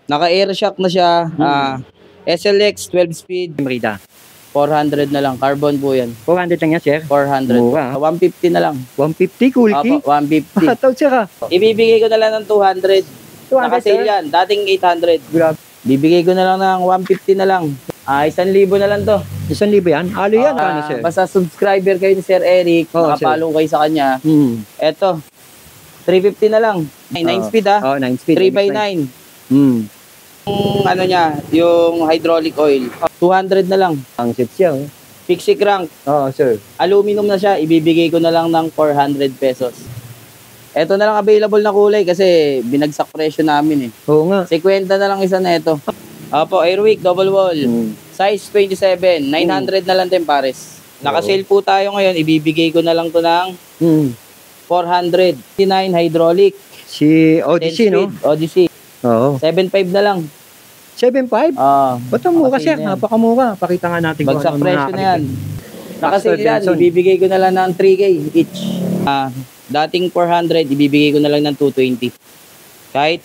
Naka-air shock na siya. SLX 12 speed. Merida. 400 na lang. Carbon po yan. 400 lang yan, sir. 400. Mura. 150 na lang. 150, cool key. Opo, 150. Tawad, sir, Ibibigay ko na lang ng 200. 200, Naka-sale sir. yan. Dating 800. Grabe. Bibigay ko na lang ng 150 na lang. 1,000 na lang to. 1,000 yan? Alo yan, ano, sir? Basta subscriber kayo ni Sir Eric. Oo, Makapollow kayo sa kanya. Eto. 350 na lang. 9 speed ha. 9 speed. 3x9. Yung ano niya, yung hydraulic oil. 200 na lang. Ang set siya. Fixie crank. Oo, sir. Aluminum na siya. Ibibigay ko na lang ng 400 pesos. Eto na lang available na kulay kasi binagsak presyo namin eh. Oo nga. 50 na lang isa na ito. Opo, Airwick, double wall. Size 27. 900 na lang din pares. Naka-sale po tayo ngayon. Ibibigay ko na lang to ng 400. 9 hydraulic. Si Odyssey, no? Odyssey. Oo. 7.5 na lang. 7.5? Ba't ang mura siya? Napakamura. Pakita nga natin kung bagsak ano presyo na yan. Naka-sale yan. Benson. Ibibigay ko na lang ng 3K each. Dating 400, ibibigay ko na lang ng 220. Kahit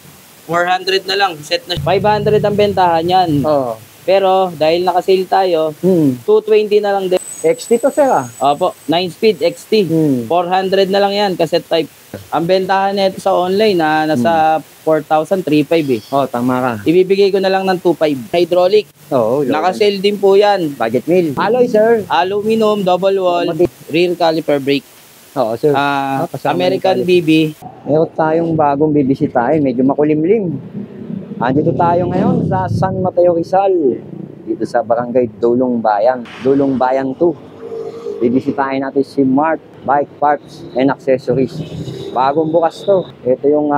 400 na lang, set na 500 ang bentahan yan. Oo. Pero dahil naka-sale tayo, 220 na lang din. XT to, sir, Opo, 9 speed XT. 400 na lang yan, cassette type. Ang bentahan nito sa online na nasa 4,350 eh. Oh, tama ka. Ibibigay ko na lang ng 2.5. Hydraulic. Oo. Naka-sale din po yan. Budget meal. Alloy, sir. Aluminum, double wall, rear caliper brake. Oo, sir. American BB. Meron tayong bagong bibisitahin. Medyo makulimlim. Andito tayo ngayon sa San Mateo Rizal. Dito sa Barangay Dulong Bayan. Dulong Bayan 2. Bibisitahin natin si Mart Bike Parts and Accessories. Bagong bukas to. Ito yung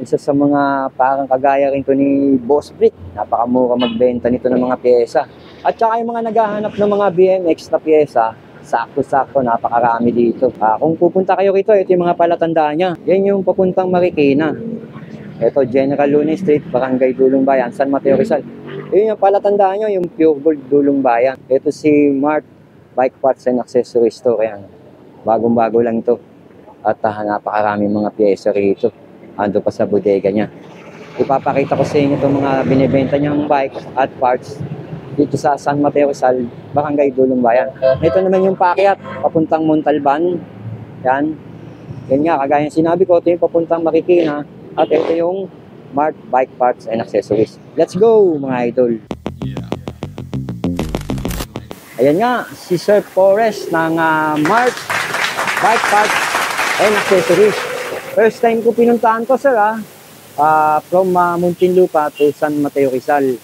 isa sa mga parang kagaya rin to ni Boss Brick. Napakamura magbenta nito ng mga pyesa. At saka yung mga naghahanap ng mga BMX na pyesa, sakto-sakto, napakarami dito. Kung pupunta kayo rito, ito yung mga palatandaan niya. Yan yung papuntang Marikina. Ito, General Luna Street, Barangay Dulong Bayan, San Mateo Rizal. Yun yung palatandaan nyo, yung Pure Gold Dulong Bayan. Ito si Mart Bike Parts and Accessories Store. Yan. Bagong-bago lang ito. At napakaraming mga pyesa rito. Ando pa sa bodega niya. Ipapakita ko sa inyo itong mga binibenta niyang bike at parts dito sa San Mateo Rizal, Barangay Dulong Bayan. Ito naman yung paakyat, papuntang Montalban. Yan. Yan nga, kagaya sinabi ko, ito yung papuntang Marikina. At ito yung Mart Bike Parts and Accessories. Let's go, mga idol! Ayan nga, si Sir Forrest ng Mart Bike Parts and Accessories. First time ko pinuntahan to, sir, from Muntinlupa to San Mateo Rizal.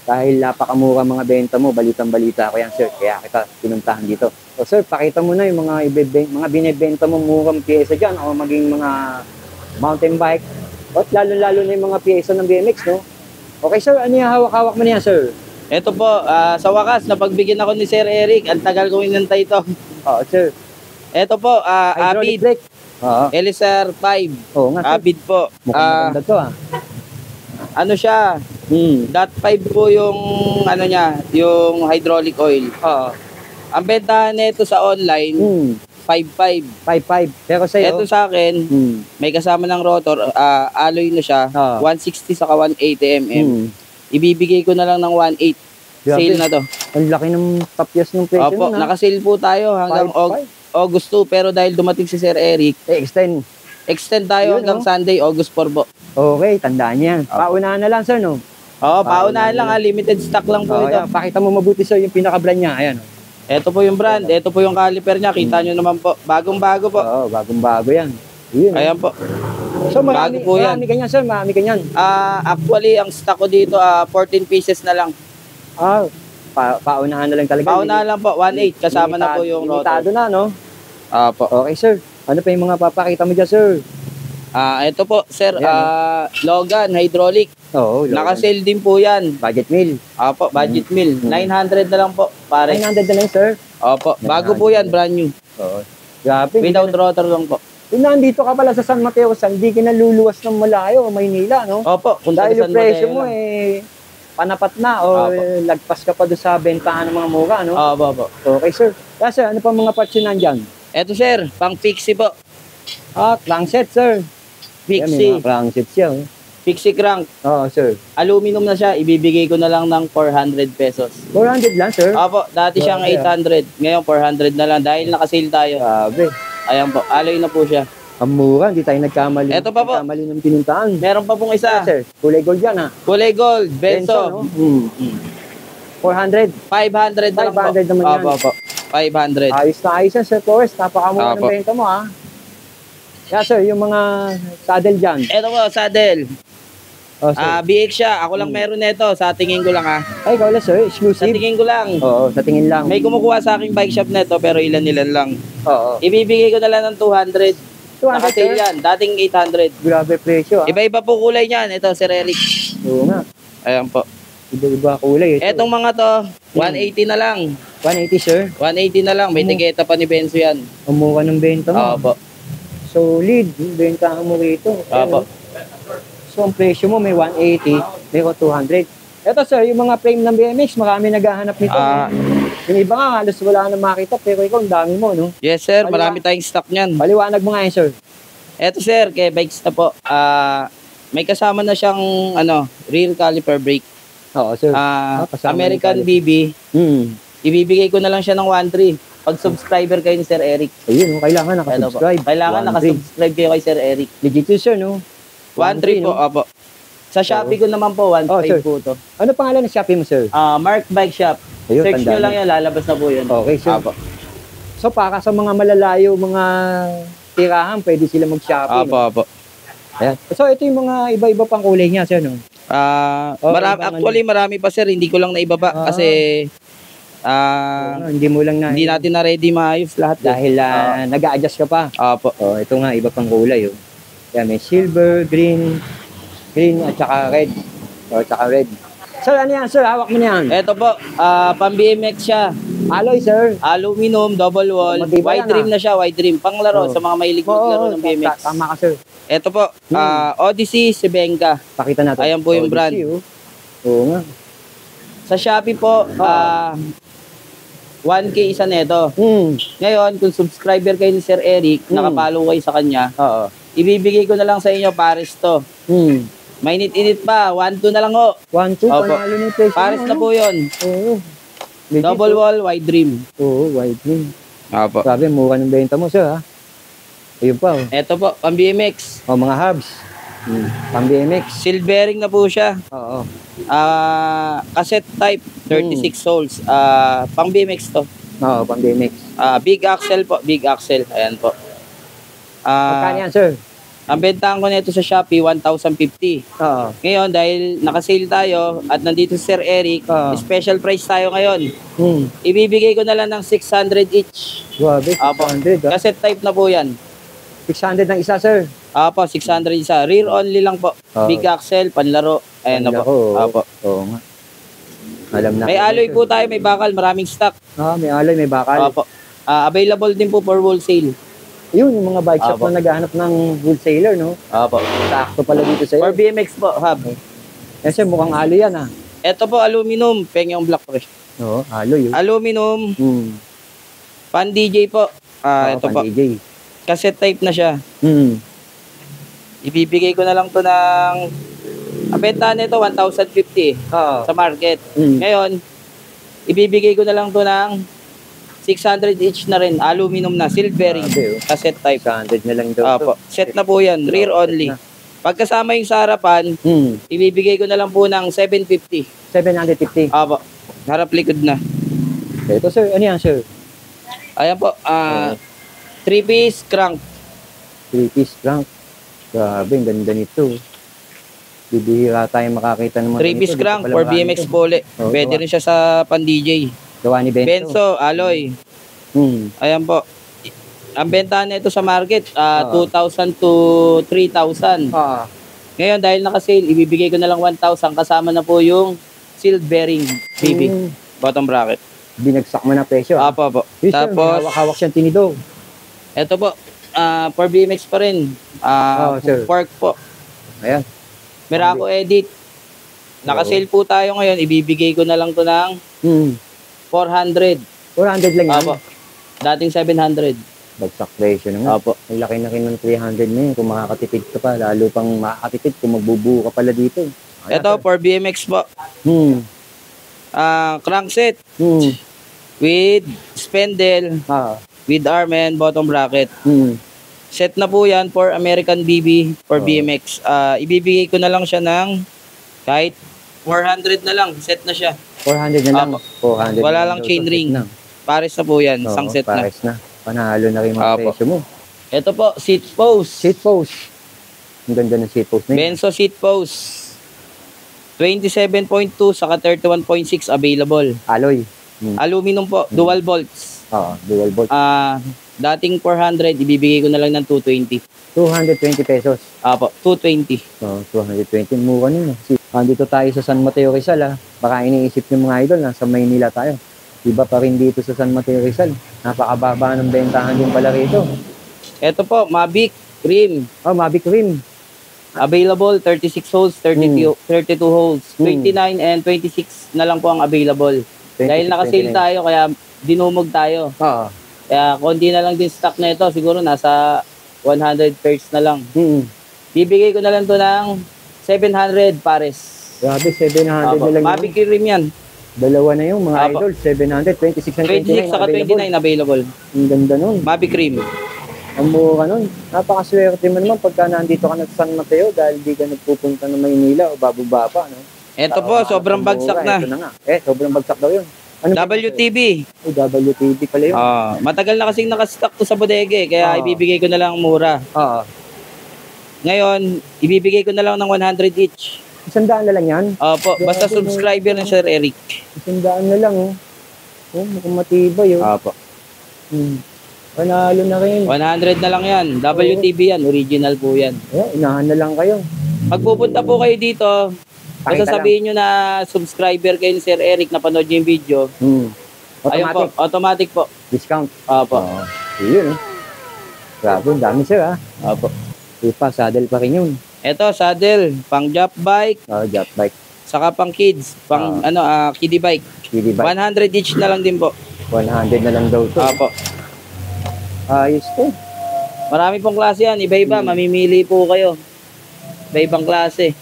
Dahil napakamura mga benta mo, balitang-balita ko yan, sir. Kaya kita pinuntahan dito. So, sir, pakita mo na yung mga binibenta mo murang pyesa dyan o maging mga mountain bike. At lalo-lalo na yung mga pyesa ng BMX, no? Okay, sir, ano yung hawak-hawak mo niya, sir? Ito po, sa wakas, napagbigyan ako ni Sir Eric. Ang tagal kong inantay ito. Oo, sir. Ito po, Avid. LSR 5. Oo nga, sir. Avid po. Mukhang maganda to, Ano siya? Dot 5 po yung, ano niya, yung hydraulic oil. Oo. Ang bentahan nito sa online, 5.5. 5.5. Pero sa'yo? Ito sa akin, may kasama ng rotor, alloy na siya, 160 saka 180 mm. Ibibigay ko na lang ng 1.8. Sale na to. Ang laki ng tapyas ng presyo. Opo, naka-sale po tayo hanggang August 2, pero dahil dumating si Sir Eric, extend tayo hanggang Sunday, August 4 po. Okay, tandaan yan. Paunahan na lang, sir, no? Oo, paunahan lang, limited stock lang po ito. Pakita mo mabuti, sir, yung pinaka-brand niya. Ayan, Ito po yung brand, ito po yung caliper niya, kita nyo naman po. Bagong-bago po. Oo, bagong-bago yan. Ayan po. So, marami ganyan, sir, marami ganyan. Actually, ang stock ko dito, 14 pieces na lang. Paunahan na lang talaga. Paunahan lang po, 1.8, kasama na po yung rotor. Limitado na, no? Po. Okay, sir. Ano pa yung mga papakita mo dyan, sir? Ito po, sir, Logan, hydraulic. Oo, naka-sale din po yan. Budget meal. Opo, budget meal. 900 na lang po, pare. 900 na lang, sir? Opo, bago po yan, brand new. Oo. Grabe. Without rotor lang po. Kung nandito ka pala sa San Mateo, hindi ka naluluwas ng malayo o Maynila, no? Opo. Dahil yung presyo mo, panapat na o lagpas ka pa doon sa bentahan ng mga mura, no? Opo. Okay, sir. Kaya, sir, ano pa mga parts yun nandyan? Ito, sir, pang fixie po. Crankset, sir. Fixie. Yan, may mga crankset siya. Fixie crank. Oo, sir. Aluminum na siya. Ibibigay ko na lang ng 400 pesos. 400 lang, sir. Opo, dati siyang Grabe, 800. Ngayon, 400 na lang dahil nakasale tayo. Grabe. Ayan po, alloy na po siya. Ang mura, hindi tayo nagkamali. Eto pa po. Nagkamali ng pinuntahan. Meron pa pong isa. Sir, kulay gold yan, ha? Kulay gold, Benzo, no? Benzo. 400. 500 na lang po. 500 naman yan. Opo. 500. Ayos na ayos yan, Sir Forrest. Napakamura ng Apo. benta mo, ha? Yeah, sir, yung mga saddle dyan. Ito po, saddle. Oh, sir. BX siya. Ako lang meron nito. Sa tingin ko lang ha. Ay, ikaw lang, sir. Sa Exclusive. tingin ko lang. Oo, sa tingin lang. May kumukuha sa aking bike shop nito pero ilan-ilan lang. Oo. Ibibigay ko na lang ng 200. 200, Nakasale sir? yan. Dating 800. Grabe presyo, ha? Iba-iba po kulay niyan. Ito, Sir Eric. Oo nga. Ayan po. Iba-iba kulay. Ito. Etong mga to, 180 na lang. 180, sir. 180 na lang. May tigeta pa ni Benzo yan. Ang mura ng benta mo. Opo. Solid. Yung benta mo rito. Opo. So, ang presyo mo may 180, may 200. Ito, sir, yung mga frame ng BMX, marami naghahanap nito. Ah. Yung iba nga, halos wala na makita, pero ikaw, ang dami mo, no? Yes, sir. Marami tayong stock niyan. Paliwanag mo nga yan, sir. Eto, sir, kay bikes na po. May kasama na siyang rear caliper brake. Oo, sir. Kasama American yung BB. Hmm. Ibibigay ko na lang siya ng 1.3. Pag subscriber kayo ni Sir Eric. Ayun, no? Kailangan Eto po. nakasubscribe. Kailangan 1.3. nakasubscribe kayo kay Sir Eric. Legit yun, sir, no? 1.3 po, no? opo. Sa Shopee ko naman po, 1.5 sir. po to. Ano pangalan ng Shopee mo, sir? Mark Bike Shop. Ayun, Search nyo tandaan lang yan, lalabas na po yun. Okay, sir. Apo. So, para sa mga malalayo, mga tirahan, pwede sila mag-Shopee. Apo, no? apo. Ayan. So, ito yung mga iba-iba pang kulay niya, sir, no? Actually, marami pa sir. Hindi ko lang naibaba kasi hindi mo lang na... hindi natin na-ready maayos lahat. Dahil nag-a-adjust ka pa. Apo. Oh, ito nga, iba pang kulay. Oh. Yan, may silver, green at saka red. O, saka red. Sir, ano yan, sir? Hawak mo na yan. Ito po, pang BMX siya. Alloy, sir. Aluminum, double wall. Matibay Wide yan, rim na siya, wide rim. Panglaro sa mga mahilig maglaro ng BMX. Tama ka, sir. Ito po, Odyssey Sibenka. Pakita natin. Ayan po yung brand. Oh. Oo nga. Sa Shopee po, 1K isa neto. Ngayon, kung subscriber kayo ni Sir Eric, nakapalo kayo sa kanya, Oo. ibibigay ko na lang sa inyo pares to. Mainit-init pa, 1-2 na lang ho. 1, 2, Opo. panalo ng presyo. Pares na po yun. Oo. Legit, Double wall, wide rim. Oo, wide rim. Opo. Sabi, mura ng benta mo, sir, ha? Ayun pa, oh. Ito po, pang BMX. Oh, mga hubs. Pang BMX. Silvering na po siya. Oo. Cassette type, 36 soles. Pang BMX to. Oo, pang BMX. Big axle po, big axle. Ayan po. Magkano yan, sir? Ang bentahan ko nito sa Shopee, 1,050. Oo. Ngayon, dahil nakasale tayo at nandito si Sir Eric, special price tayo ngayon. Ibibigay ko na lang ng 600 each. Grabe, Apo. 600, ha? Cassette type na po yan. 600 ng isa, sir. Apo, 600 isa. Rear only lang po. Big axle, panlaro. Ayan na po. Apo. Oo nga. Alam na. May alloy po tayo, may bakal, maraming stock. May alloy, may bakal. Apo. Available din po for wholesale. Yun, yung mga bike shop Apo. na naghahanap ng wholesaler, no? Apo. Sakto pala dito sa'yo. For BMX po, hub. Yan, sir, mukhang alloy yan, ha? Ito po, aluminum. Peng yung black fresh. Oo, alloy, yun. Aluminum. Pan DJ po. Ito po. DJ. Cassette type na siya. Ibibigay ko na lang to ng... Ang benta nito, 1,050 Oo. sa market. Ngayon, ibibigay ko na lang to ng 600 each na rin. Aluminum na, silvering. Grabe, oh. Cassette type. 600 na lang daw. Apo. Set na po yan, rear only. Pagkasama yung sa harapan, ibibigay ko na lang po ng 750. 750. Apo. Harap likod na. Ito, sir. Ano yan, sir? Ayan po, 3-piece crank. 3-piece crank. Grabe, ang ganda nito. Bibihira tayo makakita ng mga 3-piece crank for BMX pole. Pwede rin siya sa pan-DJ. Gawa ni Benzo. Benzo, alloy. Ayan po. Ang benta nito sa market, 2,000 to 3,000. Ngayon, dahil naka-sale, ibibigay ko na lang 1,000. Kasama na po yung seal bearing BB. Bottom bracket. Binagsak mo na presyo. Apo, po. Yes, Tapos, hawak siyang tinidor. ito po, for BMX pa rin. Sir. Fork po. Ayan. Miraco Edit. Naka-sale po tayo ngayon. Ibibigay ko na lang to ng 400. 400 lang yan. Apo. Dating 700. Bagsak presyo na nga. Opo. Ang laki na rin ng 300 na yun. Kung makakatipid ka pa, lalo pang makakatipid kung magbubuo ka pala dito. Ito, for BMX po. Crankset with spindle, with arm and bottom bracket. Set na po yan for American BB for BMX. Ibibigay ko na lang siya ng kahit 400 na lang. Set na siya. 400 na lang. 400 Wala na lang chain ring. Na. Pares na po yan. Isang set na. Pares na. Panalo na rin mga presyo mo. Ito po, seat post. Seat post. Ang ganda ng seat post na yun. Benzo seat post. 27.2 saka 31.6 available. Alloy. Aluminum po, dual bolts. Dual bolt. Dating 400, ibibigay ko na lang ng 220. 220 pesos. Apo, 220. 220. Mura nun. Andito tayo sa San Mateo Rizal. Baka iniisip ng mga idol, nasa Maynila tayo. Iba pa rin dito sa San Mateo Rizal. Napakababa ng bentahan din pala rito. Ito po, Mavic Rim. Mavic Rim. Available, 36 holes, 32 holes. 29 and 26 na lang po ang available. Dahil naka-sale tayo, kaya dinumog tayo. Kaya konti na lang din stock na ito. Siguro nasa 100 pairs na lang. Bibigay ko na lang to ng 700 pares. Grabe, 700 na lang. Mavic Rim yan. Dalawa na yung mga idol. 700, 26 and 29 saka 29 available. Ang ganda nun. Mavic Rim. Ang mura nun. Napakaswerte mo naman pagka nandito ka na sa San Mateo dahil di ka nagpupunta ng Maynila o bababa pa. No? Ito po, sobrang bagsak na. Ito na nga. Sobrang bagsak daw yun. WTB. WTB pala yun. Matagal na kasing nakastock to sa bodega kaya ibibigay ko na lang mura. Ngayon, ibibigay ko na lang ng 100 each. 100 na lang yan? Opo, basta subscriber ng Sir Eric. 100 na lang mukhang matibay Opo. Panalo na rin. 100 na lang yan. WTB yan, original po yan. Inahan na lang kayo. Pag pupunta po kayo dito, basta sabihin nyo na subscriber kayo ni Sir Eric na panood nyo yung video. Ayun po, automatic po. Discount? Opo. Yun Grabe, ang dami sir Opo. Saddle pa rin yun. Ito, saddle, pang jump bike. Jump bike. Saka pang kids, pang kiddie bike. Kiddie bike. 100 each na lang din po. 100 na lang daw to. Opo. Ayos to. Marami pong klase yan, iba-iba, mamimili po kayo. Iba-ibang klase.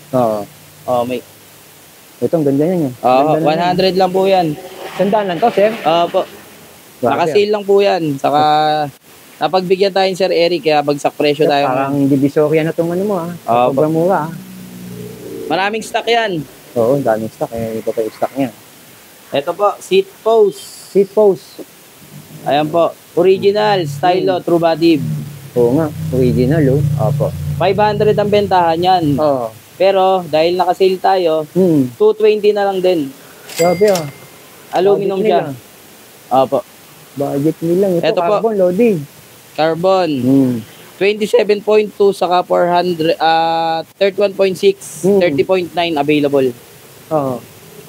May. Ito, ang ganda yan. 100 lang po yan. Sandaan lang to, sir? Opo. Naka-sale lang po yan. Saka, napagbigyan tayo ni Sir Eric, kaya bagsak presyo tayo. Parang divisoria na itong ano mo, sobrang mura, Maraming stock yan. Oo, daming stock. Ito pa yung stock niya. Ito po, seat post. Seat post. Ayan po, original, stylo, true body. Oo nga, original, Opo. 500 ang bentahan yan. Pero, dahil naka-sale tayo, 220 na lang din. Grabe Aluminum siya. Opo. Budget nilang. Ito carbon, loading. Carbon. 27.2 saka 400, 31.6, 30.9 available.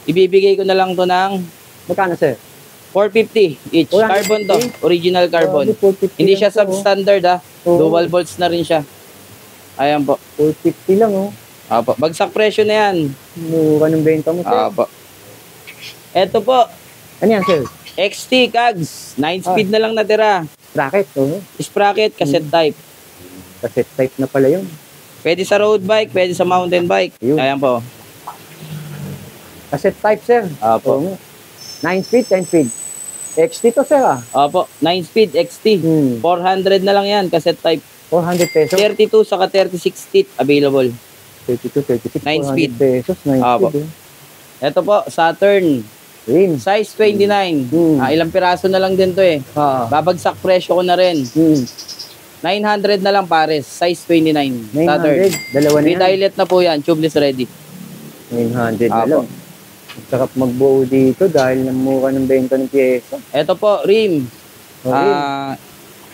Ibibigay ko na lang to ng magkano, sir? 450 each. Carbon to. Original carbon. Hindi siya substandard Dual bolts na rin siya. Ayan po. 450 lang Apo. Bagsak presyo na yan. Mura ng benta mo, sir. Apo. Ito po. Ano yan, sir? XT Cags. 9 speed na lang natira. Sprocket, Sprocket, cassette type. Cassette type na pala yun. Pwede sa road bike, pwede sa mountain bike. Ayan po. Cassette type, sir. Apo. 9 speed, 10 speed. XT to, sir, Opo. 9 speed, XT. 400 na lang yan, cassette type. 400 pesos. 32 saka 36 teeth available. 32, 36, 9 speed. Pesos, 9 speed. Ito po, Saturn. Rim. Size 29. Ilang piraso na lang din to Babagsak presyo ko na rin. 900 na lang pares. Size 29. 900. Saturn. Dalawa na yan. With eyelet na po yan. Tubeless ready. 900 na lang. Sarap magbuo dito dahil namura ng benta ng pyesa. Ito po, rim.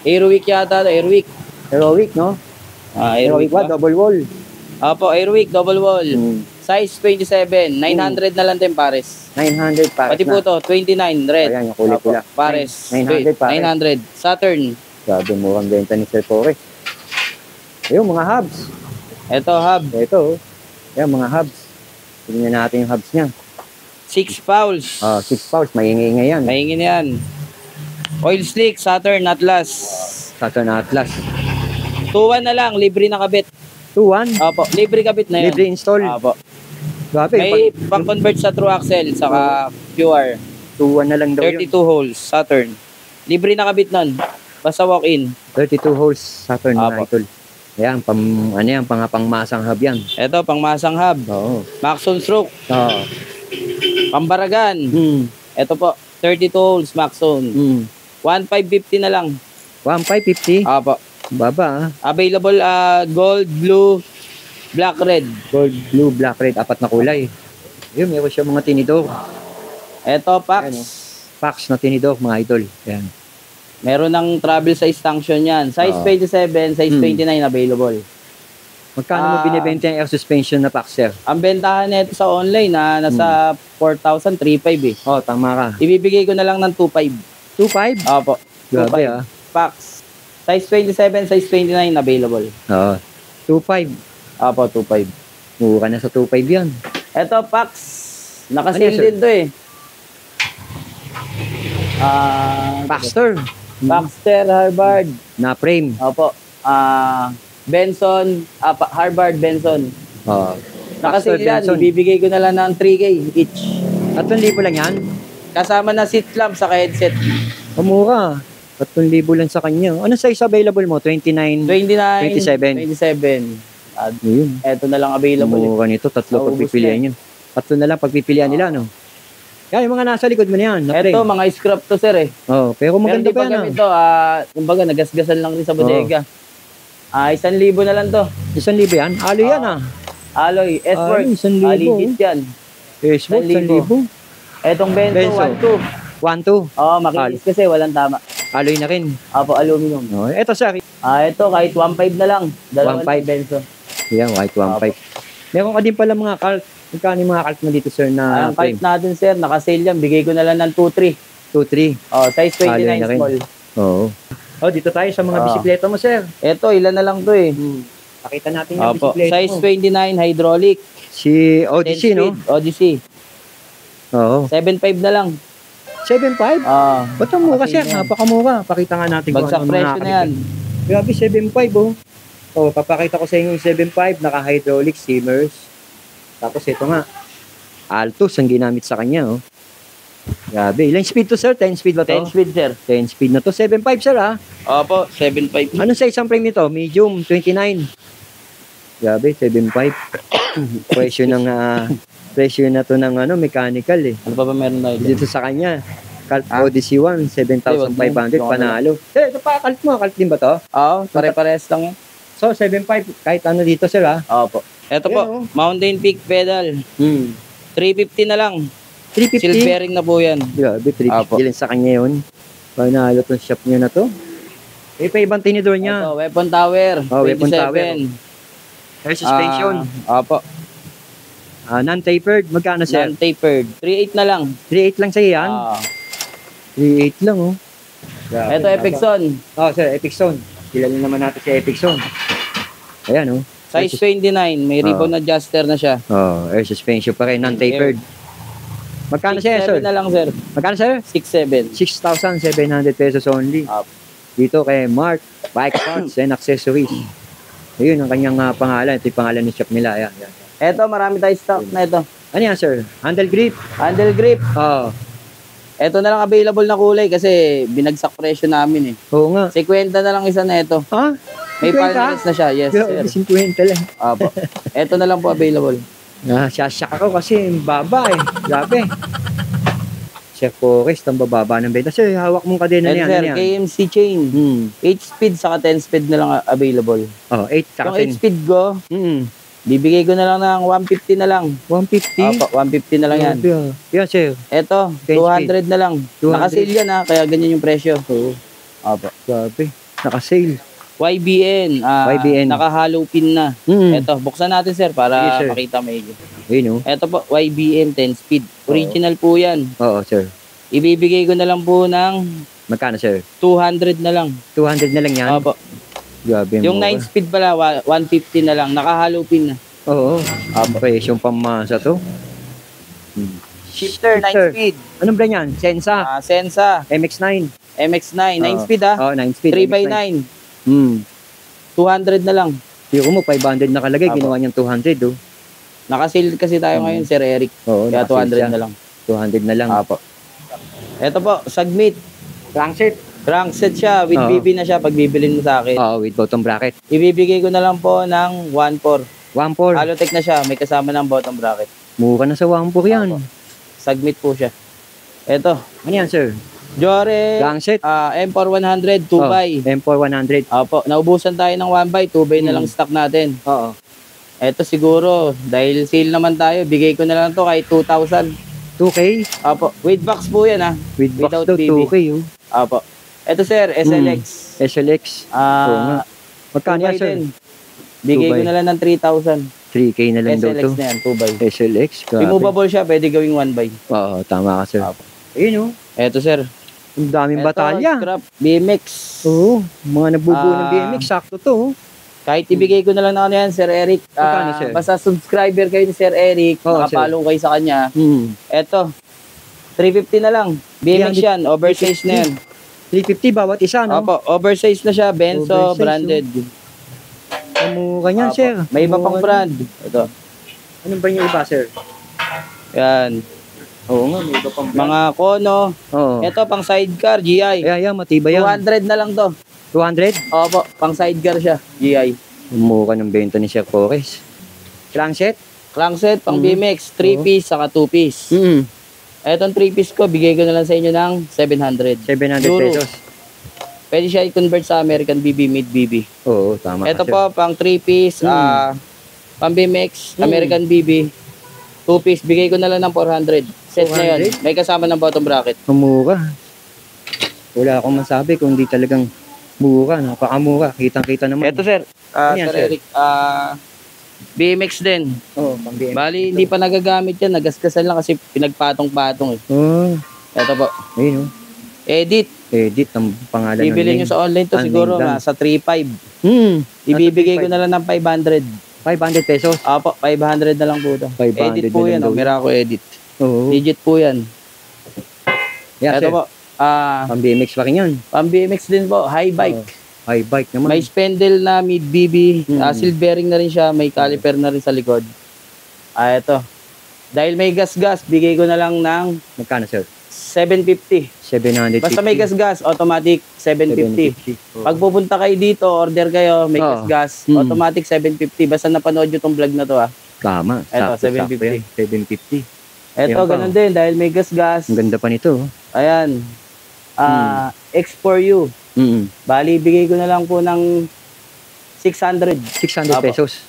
Airwick yata. Airwick. Airwick, no? Airwick ba? Double wall. Opo, Airwick, double wall. Size 27. 900 na lang din pares. 900 pares pati po to, 29 red. Ayan, yung kulay pula. Pares. 900 pares. 900. Saturn. Grabe, murang benta ni Sir Torres. Ayun, mga hubs. Ito, hub. Ito, ayan, mga hubs. Tingnan natin yung hubs niya. 6 fouls. 6 fouls, maingay yan. Maingay yan. Oil slick, Saturn, Atlas. Saturn Atlas. 2.1 na lang, libre na kabit. 2.1. Opo, libre kabit na yun. Libre install. Opo. Grabe. May pang-convert sa true axle, saka QR. 2.1 na lang daw yun. 32 holes, Saturn. Libre na kabit nun. Basta walk-in. 32 holes Saturn Apo. mga idol. Ayan, pangmasang hub yan. Ito, pangmasang hub. Oo. Maxon stroke. Oo. Pambaragan. Ito po, 32 holes, Maxon. 1,550 na lang. 1,550. Opo. Baba Available gold, blue, black, red. Gold, blue, black, red. 4 na kulay. Yun, meron siya mga tinidor. Ito, Pax. Ayan, Pax na tinidor mga idol. Ayan. Meron ng travel size function yan. Size Oo. 27, size 29 available. Magkano mo binibenta yung air suspension na Pax, sir? Ang bentahan nito sa online nasa 4,350 eh. Oh, tama ka. Ibibigay ko na lang ng 2,500. 2,500? Opo. Grabe 2,500. ah. Pax. Size 27, size 29 available. Oo. 2,500. Opo, 2,500. Mura na sa 2,500 yan. Ito, Pax. Ano Nakasil yan, sir? din to eh. Baxter. Baxter, Harvard. Na frame. Opo. Benson, Harvard, Benson. Oo. Nakasil Baxter yan. Benson. Ibibigay ko na lang ng 3K each. 3,000 lang yan? Kasama na seat lamp sa headset. Mura. 3,000 lang sa kanya. Anong size available mo? 29? 29, 27. 27. Ayun. Eto na lang available. Mura nito. 3 Naubos pagpipilian yun. 3 na lang pagpipilian nila, no? Yan, yung mga nasa likod mo na yan. Eto, mga scrap to, sir eh. Oh, pero Pero maganda di pa pa yan, ah. gamit to. Kumbaga, nagasgasan lang rin sa bodega. 1,000 na lang to. 1,000 yan? Alo yan, ah. Alloy, S-Work. Alloy, 1,000. Legit yan. Yes, 1,000. Etong Benzo, Benzo. 1,2. 1,2. Oo, makinis kasi walang tama. Aloy na rin. Apo, aluminum. Oh, eto, sir. Ito, kahit 1,500 na lang. 1,500. Benzo. Yan, white 1,500. Meron ka din pala mga cart. Magkano yung mga cart mo dito, sir, na Ang kahit natin, sir, naka-sale yan. Bigay ko na lang ng 2,300. 2,300. Size 29 Alloy na rin. small. Oo. Oh, dito tayo sa mga bisikleta mo, sir. Ito, ilan na lang to eh. Pakita natin yung Opo, bisikleta size mo. 29 hydraulic. Si Odyssey, 10 no? speed, Odyssey. Oo. 7,500 na lang. 7,500? Ba't ang mura, sir? Kasi yan. Napakamura. Pakita nga natin kung Bagsak ano presyo na yan. Grabe, 7,500, oh. Oh, papakita ko sa inyo yung 7,500. Naka-hydraulic, Simmers. Tapos ito nga. Altos ang ginamit sa kanya, oh. Grabe. Ilang speed to, sir? 10 speed ba to? 10 speed, sir. 10 speed na to. 7,500, sir, ah. Opo, 7,500. Anong size ang frame nito? Medium, 29. Grabe, 7,500. Presyo na to ng mechanical, eh. Ano pa ba meron na ito? Dito sa kanya. Cult Odyssey 1, 7,500, Hindi, panalo. Sir, ito pa, cult mo. Cult din ba to? Oo, pare-pares lang yan. So, 7,500, kahit ano dito, sir, ah. Opo. Ito po, Ayan, oh. Mountain Peak pedal. 350 na lang. 350? Silvering na po yan. Grabe, 350 Apo. lang sa kanya yun. Panalo tong shop niya na to. Eh, pa ibang tinidor niya. Ito, weapon tower. Oh, weapon 27. tower. Air suspension. Opo. Non-tapered. Magkano, sir? Non-tapered. 3.8 na lang. 3,800 lang sa'yo yan? 3,800 lang, oh. Grabe, Ito, Epixon. Oh, sir, Epixon. Kilala naman natin si Epixon. Ayan, oh. Size 29. May ribbon adjuster na siya. Oh, air suspension pa rin, non-tapered. Magkano, sir? 6,700 na lang, sir. Magkano, sir? 6,700. 6,700 pesos only. Apo. Dito kay Mark Bike Parts and Accessories. Ayun ang kanyang pangalan. Ito yung pangalan ng shop nila. Ayan, ayan. Ito, marami tayo stock na ito. Ano yan, sir? Handle grip? Handle grip. Oo. Ito na lang available na kulay kasi binagsak presyo namin eh. Oo nga. 50 na lang isa na ito. Ha? May 50? panels na siya. Yes, Grabe, sir. 50 lang. Apo. Ito na lang po available. Sasyak ako kasi baba eh. Grabe. Chef Forrest, ang bababa ng benta. Sir, hawak mong kadena Ito, niyan. sir, Ano yan? KMC chain. 8 speed saka 10 speed na lang available. Oh, 8 saka Yung 8 speed ko, bibigay ko na lang ng 150 na lang. 150? Apo, 150 na lang yan. Yan, sir. Ito, 10 200 na lang. 200. Naka-sale yan ha, kaya ganyan yung presyo. Oo. Apo. Grabe. Naka-sale. YBN, YBN. naka-hollow pin na. Ito, buksan natin sir para Sige, sir. makita medyo. Ayun, oh. Ito po, YBN 10 speed. Original po yan. Oo, sir. Ibibigay ko na lang po ng Magkano, sir? 200 na lang. 200 na lang yan? Opo. Grabe. Yung 9 speed pala, 150 na lang. Naka-hollow pin na. Oo. Presyong pamasa to. Shifter, 9 speed. Anong brand yan? Sensa. Sensa. MX-9. MX-9, 9 Oo. speed Oh, 9 speed. 3x9, Hmm. 200 na lang. Yung mo, 500 nakalagay, Apo. ginawa niyang 200, oh. Nakasealed kasi tayo ngayon, Sir Eric. Oo, Kaya nakaseal 200 siya. na lang. 200 na lang. Apo. Ito po, Sagmit. Crankset. Crankset siya, with Oo. BB na siya pag bibilin mo sa akin. Oo, with bottom bracket. Ibibigay ko na lang po ng 1.4. 1.4. Halotech na siya, may kasama ng bottom bracket. Mura na sa 1.4 yan. Apo. Sagmit po siya. Ito, Ano yan, sir? Jore Crankset. M4 100, 2x. M4 100. Opo, naubusan tayo ng 1x, 2x na lang stock natin. Oo. Ito siguro, dahil sale naman tayo, bigay ko na lang to kahit 2,000. 2K. Opo, with box po yan ha. With box Without daw, BB. 2K, oh. Opo. Ito sir, SLX. SLX. Oo nga. Magkano yan, 2x sir? din. Bigay ko 2x. na lang ng 3,000. 3K na lang daw SLX to. na yan, 2x. SLX. Grabe. Removable siya, pwede gawing 1x. Oo, tama ka, sir. Apo. Ayun, oh. Ito sir. Ang daming Ito, batalya. scrap, BMX. Oo, mga nagbubuo ng Ah. BMX, sakto to. Oh. Kahit ibigay ko na lang na ano yan, Sir Eric. Magkano, sir? Basta subscriber kayo ni Sir Eric, Oo, makapollow kayo sa kanya. Hmm. Eto, 350 na lang. BMX yan, oversize na yan. 350 bawat isa, no? Opo, oversize na siya, Benzo, Oversize, branded. Ang mura niyan, Opo. sir. May iba pang Mura brand. Ito, niyan. Ano ba yung iba, sir? yan. Oo nga, may iba pang brand. Mga Kono. Oo. Ito, pang sidecar, GI. Ayan, matibay yan. 200 na lang to. 200? Opo, pang sidecar siya, GI. Mura ng benta ni Sir Forrest. Crankset? Crankset, pang Mhm. BMX, 3-piece, saka 2-piece. Mm. Etong 3-piece ko, bigay ko na lang sa inyo ng 700. 700 Euro. pesos. Pwede siya i-convert sa American BB, mid BB. Oo, tama Ito ka, sir. po, pang 3-piece, pang BMX, American BB, 2-piece, bigay ko na lang ng 400. Set na yun. 400? May kasama ng bottom bracket. Ang mura. Wala akong masabi kung di talagang mura. Napakamura. Kitang-kita naman. Ito sir, Ano yan, Sir sir? Eric, BMX din. Oo, pang BMX. Bali, hindi pa nagagamit yan. Nagasgasan lang kasi pinagpatong-patong eh. Oo. Ito po, Ayun, oh. edit. Edit ang pangalan Bibili nyo lane. sa online to Ang siguro lane lang. nasa 3.5. Ibibigay ko na lang ng 500. 500 pesos. Apo, 500 na lang po ito. 500 Edit po na yan, lang daw. Miracle Edit. Oo. Digit po yan. Yeah, Ito sir. po, Pang BMX pa rin yan. pang BMX din po, high bike. High bike naman. May spindle na mid BB, Mm. silvering na rin siya, may caliper na rin sa likod. Ito. Dahil may gas-gas, bigay ko na lang ng Magkano, sir? 750. 750. Basta may gas-gas, automatic 750. Pag pupunta kayo dito, order kayo, may Oo. gas-gas, Mm. automatic 750. Basta napanood nyo tong vlog na to Tama. Eto, Sakto, 750. sakto yan. 750. Ito, Ayan pa, ganun din, dahil may gas-gas. Ang ganda pa nito. Oh. Ayan. X4U. Bali, bigay ko na lang po ng 600. 600 Apo. pesos.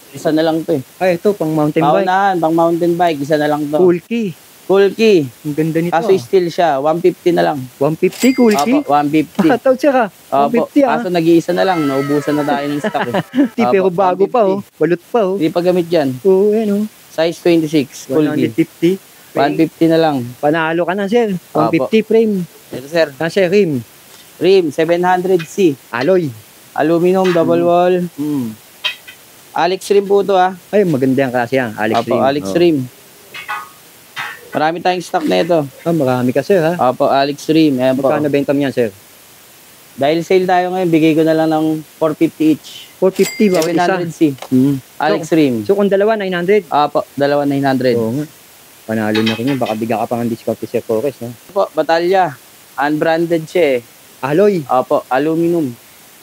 Isa na lang to eh. Ay, ito, pang mountain bike. Paunahan, pang mountain bike, isa na lang to. Cool key. Cool key. Ang ganda nito. Kaso steel siya, 150 na lang. 150 cool key. Opo, 150. Tawag siya ka. Opo, 150 ah. kaso nag-iisa na lang, naubusan na tayo ng stock eh. Pero Opo, bago pa oh. Balot pa oh. Hindi pa gamit yan. Oo, yan oh. Size 26, cool key. 150. 150 na lang. Panalo ka na, sir. Opo. 150 frame. Ito sir, Nasa rim. rim, 700C. Alloy. Aluminum, double wall. Alex rim po to Ay, maganda yung klase yan. Alex Opo, rim. Alex Oh. rim. Marami tayong stock na ito. Ah, marami ka, sir ha. Opo, Alex rim. Ayan po. Magkano benta mo yan, sir? Dahil sale tayo ngayon, bigay ko na lang ng 450 each. 450 bawat isa. 700C. Alex So, rim. so kung dalawa, 900. Opo, 2,900. Oo nga. Panalo na rin yun. Baka bigyan ka pa ng discount kay Sir Forrest. No? Opo, Batalya. Unbranded siya eh. Alloy. Opo, aluminum.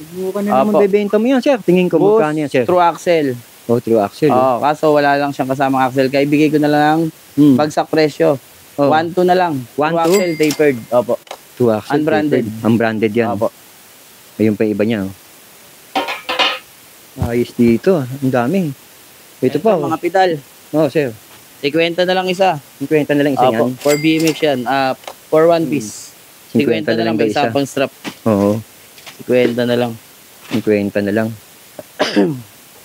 Buka na naman Opo. bebenta mo yan, sir. Tingin ko Boost, magkano yan, sir. True axle. Oh, true axle. Oo, kaso wala lang siyang kasamang axle. Kaya ibigay ko na lang bagsak presyo. Oh. 1.2 na lang. 1.2? True axle tapered. Opo. True axle. Unbranded. Unbranded yan. Opo. Ayun pa yung iba niya. Oh. Ayos dito. Ang dami. Ito pa. Oh. Mga pedal. Oh, sir. 50 na lang isa. 50 na lang isa Opo, yan. for BMX yan. For one piece. 50 na lang, may daw isa pang strap. Oo. 50 na lang. 50 na lang.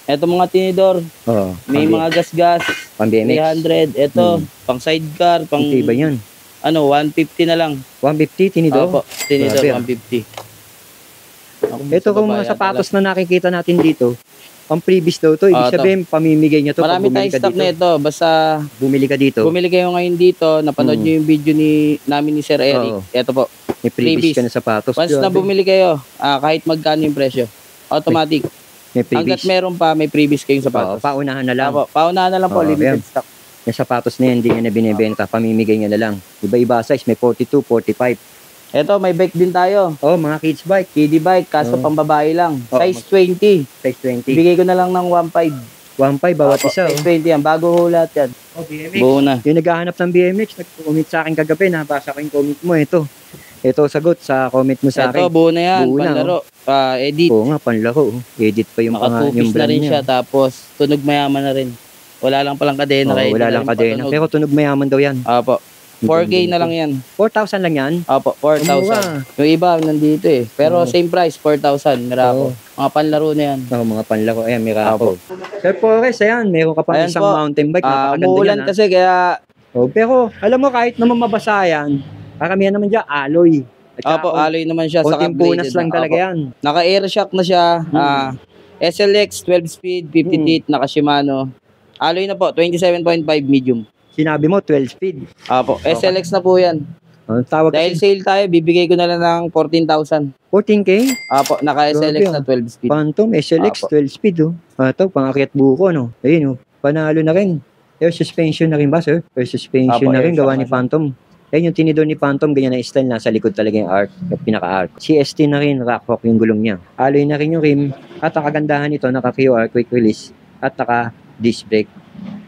Eto mga tinidor, Oo. may mga gas-gas, Pang BMX. 300. Eto, pang sidecar, pang Ito iba yan. 150 na lang. 150, tinidor. Opo, tinidor Grabe, ah. 150. Ito kung mga sapatos na nakikita natin dito, ang previous daw to, ibig Ah, to. sabihin, pamimigay niya to pag Marami bumili tayong ka stock dito. na ito. Basta Bumili ka dito. bumili kayo ngayon dito, napanood Mm. nyo yung video namin ni Sir Eric. Oo. Ito po. May freebies Freebies. ka na sapatos. Once na Grabe. bumili kayo, kahit magkano yung presyo, automatic. May Hanggat freebies. meron pa, may freebies kayong Oo, sapatos. paunahan na lang. Apo, paunahan na lang po, Oo, limited yan. stock. Yung sapatos na yan, hindi nga na binibenta. Pamimigay nga na lang. Iba-iba size. May 42, 45. Ito, may bike din tayo. Oh, mga kids bike. Kiddie bike, kaso Oo. pang babae lang. Oo, Size 20. Size 20. Bigay ko na lang ng 1.5. 1.5 bawat Apo, isa. Size 20 yan. Bago hulat yan. Oh, BMX. Buo na. Yung naghahanap ng BMX, nag-comment sa akin kagabi. Nabasa ko yung comment mo. Ito sagot sa comment mo sa Ito, akin. buo na yan. Buo na, Panlaro. Edit. Oo nga, panlaro. Edit pa yung Naka yung two-piece na brand rin siya. niya. Tapos, tunog mayaman na rin. Wala lang palang kadena. Oo, kaya wala hindi lang na rin kadena. patunog. Pero tunog mayaman daw yan. Apo. 4K na lang yan. 4,000 lang yan. Apo, Mura. 4,000. Yung iba, nandito eh. Pero Oo. same price, 4,000. Miracle. Mga panlaro na yan. Oo, mga panlaro. Ayan, Miracle. Sir Forrest, ayan, meron ka pang Ayan isang po. mountain bike. Napakaganda Umuulan yan. kasi kaya, Pero, alam mo, kahit naman mabasa yan, karamihan naman dyan, alloy. At saka apo, alloy naman siya. Saka konting punas bladed lang na. talaga Apo. yan. Naka-air shock na siya. SLX 12 speed, 50 teeth, naka Shimano. Alloy na po, 27.5 medium. Sinabi mo, 12 speed. Apo, SLX na po yan. Ang tawag Dahil kasi, sale tayo, bibigay ko na lang ng 14,000. 14K? Apo, naka SLX Grabe, na 12 speed. Phantom, SLX, Apo. 12 speed, oh. Ito, pangakyat buko, no? Ayun, oh. Panalo na rin. Air suspension na rin ba, sir? Air suspension Apo, na rin, air gawa shock ni na siya. Phantom. Ayun yung tinidor ni Phantom, ganyan na style, nasa likod talaga yung arc, yung pinaka-arc. CST na rin, rock yung gulong niya. Alloy na rin yung rim, at ang kagandahan nito, naka-QR, quick release, at naka-disc brake.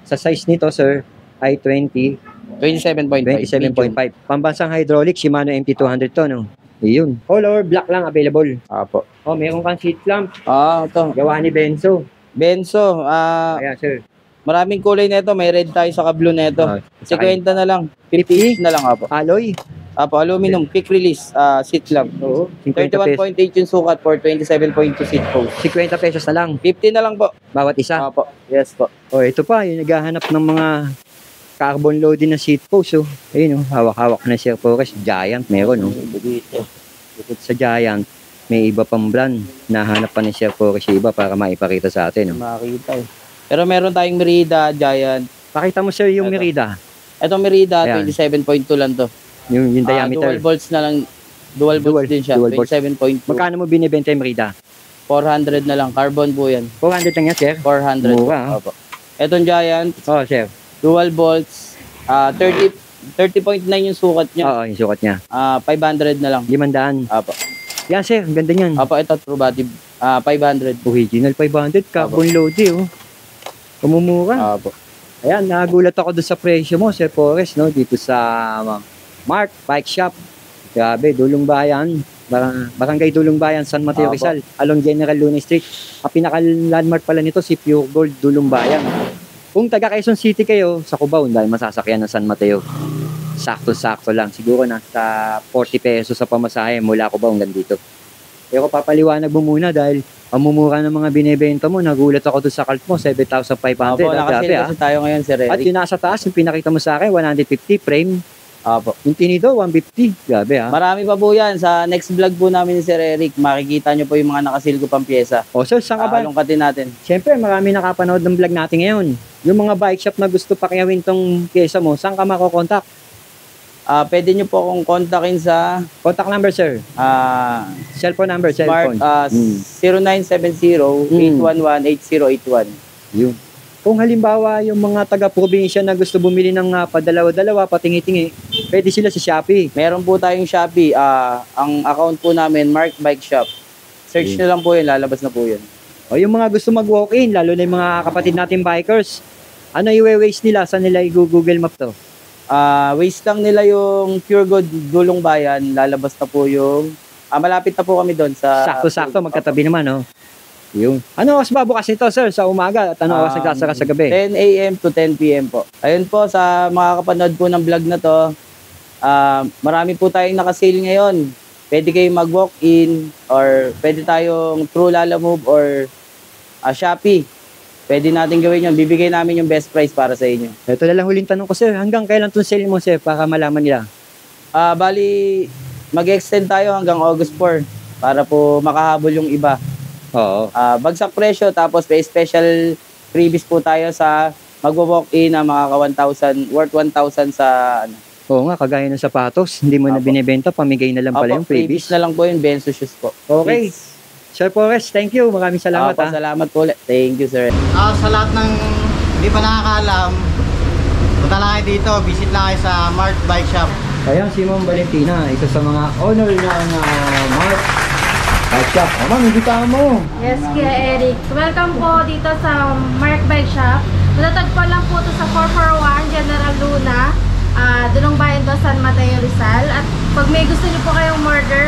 Sa size nito, sir, ay 27.5. 27.5. Pambansang hydraulic, Shimano MT200 to, no? Iyon. Color, black lang available. Apo. Oh, meron kang seat lamp, Ito. gawa ni Benzo. Benzo, Ayan, sir. maraming kulay nito. May red tayo sa blue nito. Ah, 50 na lang. 50? 50 na lang, apo. Alloy. Apo, aluminum, quick release, seat lang. Oo. 50 pesos. 31.8 yung sukat for 27.2 seat post. 50 pesos na lang. 50 na lang po. Bawat isa. Apo, yes po. Oh, ito pa, yung naghahanap ng mga carbon loading na seat post. Oh. Ayun, oh, hawak-hawak na Sir Forrest. Giant, meron. Oh. Bukod sa Giant, may iba pang brand. Nahanap pa ni Sir Forrest yung iba para maipakita sa atin. Oh. Makita eh. Pero meron tayong Merida, Giant. Pakita mo, sir, yung Ito. Merida. Itong Merida, Ayan. 27.2 lang to. Yung Dual diameter. volts na lang. Dual volts din siya. dual volts. 27.2. Magkano mo binibenta yung Merida? 400 na lang. Carbon po yan. 400 lang yan, sir. 400. Mura, ah. Opo. Itong Giant, Oh, sir. dual volts. 30.9 yung sukat niya. Oo, yung sukat niya. 500 na lang. 500. Apo. Yan, sir. Ang ganda niyan. Apo, ito Trubative. 500. Original 500. Carbon loading, oh. Kumumura. Apo. Ayan, nagulat ako doon sa presyo mo, Sir Forrest, no? Dito sa Mark Bike Shop. Grabe, Dulong Bayan. Barangay Dulong Bayan, San Mateo Apo. Rizal. Along General Luna Street. Ang pinaka-landmark pala nito, si Pure Gold Dulong Bayan. Kung taga Quezon City kayo, sa Cubao, dahil masasakyan ng San Mateo. Sakto-sakto lang. Siguro nasa 40 pesos sa pamasahe mula Cubao hanggang dito. Pero papaliwanag mo muna dahil ang mumura ng mga binebenta mo, nagulat ako doon sa cart mo, 7,500. Apo, Grabe, nakasale ah. kasi tayo ngayon, Sir At Eric. yung nasa taas, yung pinakita mo sa akin, 150 frame. Apo. Yung tinido, 150. Grabe, ha? Marami pa po yan. Sa next vlog po namin ni Sir Eric, makikita nyo po yung mga nakasil ko pang pyesa. O, sir, saan ka ba? Alungkatin natin. Siyempre, marami nakapanood ng vlog natin ngayon. Yung mga bike shop na gusto pakyawin tong pyesa mo, saan ka makokontak? Pwede nyo po akong kontakin sa Contact number, sir. Cellphone number, Smart cellphone. 0970-811-8081. Yun. Kung halimbawa, yung mga taga-probinsya na gusto bumili ng padalawa-dalawa, patingi-tingi, pwede sila sa Shopee. Meron po tayong Shopee. Ang account po namin, Mark Bike Shop. Search nyo lang po yun, lalabas na po yun. O yung mga gusto mag-walk-in, lalo na yung mga kapatid natin bikers, ano i-waste nila? Saan nila i-google map to? Waste lang nila yung Pure Gold Dulong Bayan. Lalabas na po yung... malapit na po kami doon sa... Sakto-sakto, magkatabi naman, no? Yun. Ano oras ba bukas nito, sir, sa umaga? At ano oras nagsasara sa gabi? 10 a.m. to 10 p.m. po. Ayun po, sa mga kapanood po ng vlog na to, marami po tayong nakasale ngayon. Pwede kayong mag-walk-in or pwede tayong through Lalamove or Shopee. Pwede natin gawin yun. Bibigay namin yung best price para sa inyo. Ito na lang huling tanong ko, sir. Hanggang kailan itong sale mo, sir, para malaman nila? Bali, mag-extend tayo hanggang August 4 para po makahabol yung iba. Oo. Bagsak presyo, tapos may special freebies po tayo sa magwo-walk-in na makaka 1,000, worth 1,000 sa Oo nga, kagaya ng sapatos, hindi mo na Apo. binibenta, pamigay na lang pala yung freebies freebies. na lang po yung Benzo shoes po. Okay. Sir Forrest, thank you. Maraming salamat Opo, salamat po ulit. Thank you, sir. Sa lahat ng hindi pa nakakaalam, punta lang kayo dito, visit lang kayo sa Mark Bike Shop. Ayan si Ma'am Valentina, isa sa mga owner ng Mark Bike Shop. Ma'am, hindi ka mo. Yes, Kuya Eric. Welcome po dito sa Mark Bike Shop. Matatagpo lang po ito sa 441 General Luna, Dulong Bayan to, San Mateo, Rizal. At pag may gusto niyo po kayong order,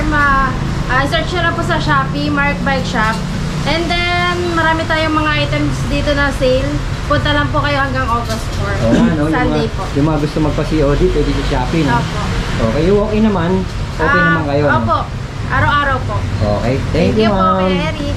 search nyo na po sa Shopee, Mark Bike Shop. And then, marami tayong mga items dito na sale. Punta lang po kayo hanggang August 4. Oo nga, no? Sunday po. Yung mga gusto magpa-COD, pwede sa Shopee, no? Opo. Okay, yung okay naman, okay naman kayo, no? Opo. Araw-araw po. Okay, thank you, po, ma'am. Kuya Eric.